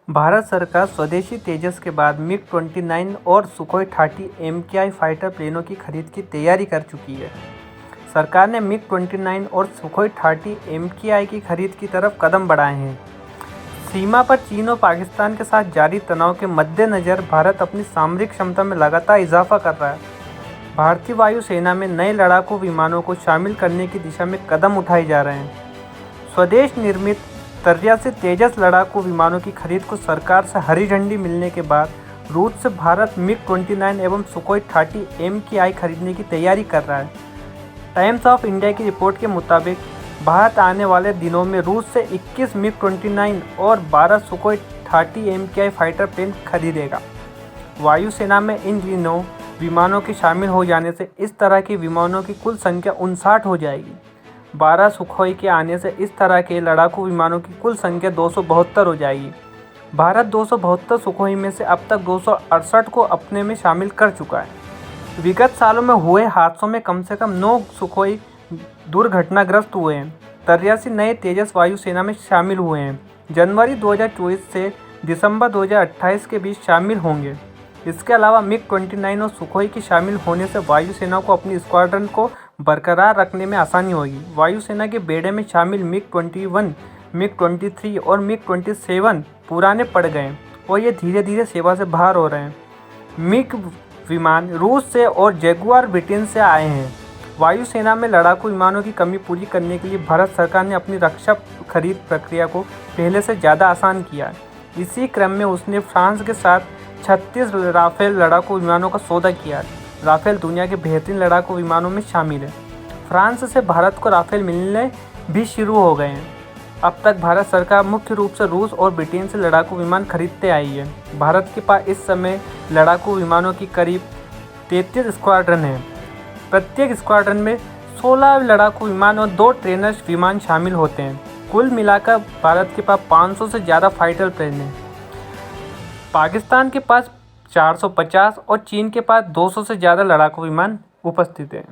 भारत सरकार स्वदेशी तेजस के बाद मिग-29 और सुखोई 30 MKI फाइटर प्लेनों की खरीद की तैयारी कर चुकी है। सरकार ने मिग-29 और सुखोई 30 MKI की खरीद की तरफ कदम बढ़ाए हैं। सीमा पर चीन और पाकिस्तान के साथ जारी तनाव के मद्देनज़र भारत अपनी सामरिक क्षमता में लगातार इजाफा कर रहा है। भारतीय वायुसेना में नए लड़ाकू विमानों को शामिल करने की दिशा में कदम उठाए जा रहे हैं। स्वदेश निर्मित 83 तेजस लड़ाकू विमानों की खरीद को सरकार से हरी झंडी मिलने के बाद रूस से भारत मिग-29 एवं सुखोई 30 MKI खरीदने की तैयारी कर रहा है। टाइम्स ऑफ इंडिया की रिपोर्ट के मुताबिक भारत आने वाले दिनों में रूस से 21 मिग-29 और 12 सुखोई 30 MKI फाइटर प्लेन खरीदेगा। वायुसेना में इन दिनों विमानों के शामिल हो जाने से इस तरह के विमानों की कुल संख्या 59 हो जाएगी। 12 सुखोई के आने से इस तरह के लड़ाकू विमानों की कुल संख्या 272 हो जाएगी। भारत 272 सुखोई में से अब तक 268 को अपने में शामिल कर चुका है। विगत सालों में हुए हादसों में कम से कम 9 सुखोई दुर्घटनाग्रस्त हुए हैं। 83 नए तेजस वायुसेना में शामिल हुए हैं। जनवरी 2024 से दिसंबर 2028 के बीच शामिल होंगे। इसके अलावा मिग-29 और सुखोई के शामिल होने से वायुसेना को अपनी स्क्वाड्रन को बरकरार रखने में आसानी होगी। वायुसेना के बेड़े में शामिल मिग-21, मिग-23 और मिग-27 पुराने पड़ गए और ये धीरे धीरे सेवा से बाहर हो रहे हैं। मिग विमान रूस से और जगुआर ब्रिटेन से आए हैं। वायुसेना में लड़ाकू विमानों की कमी पूरी करने के लिए भारत सरकार ने अपनी रक्षा खरीद प्रक्रिया को पहले से ज़्यादा आसान किया है। इसी क्रम में उसने फ्रांस के साथ 36 राफेल लड़ाकू विमानों का सौदा किया है। राफेल दुनिया के बेहतरीन लड़ाकू विमानों में शामिल है। फ्रांस से भारत को राफेल मिलने भी शुरू हो गए हैं। अब तक भारत सरकार मुख्य रूप से रूस और ब्रिटेन से लड़ाकू विमान खरीदते आई है। भारत के पास इस समय लड़ाकू विमानों की करीब 33 स्क्वाड्रन हैं। प्रत्येक स्क्वाड्रन में 16 लड़ाकू विमान और 2 ट्रेनर्स विमान शामिल होते हैं। कुल मिलाकर भारत के पास 500 से ज़्यादा फाइटर प्लेन हैं। पाकिस्तान के पास 450 और चीन के पास 200 से ज़्यादा लड़ाकू विमान उपस्थित हैं।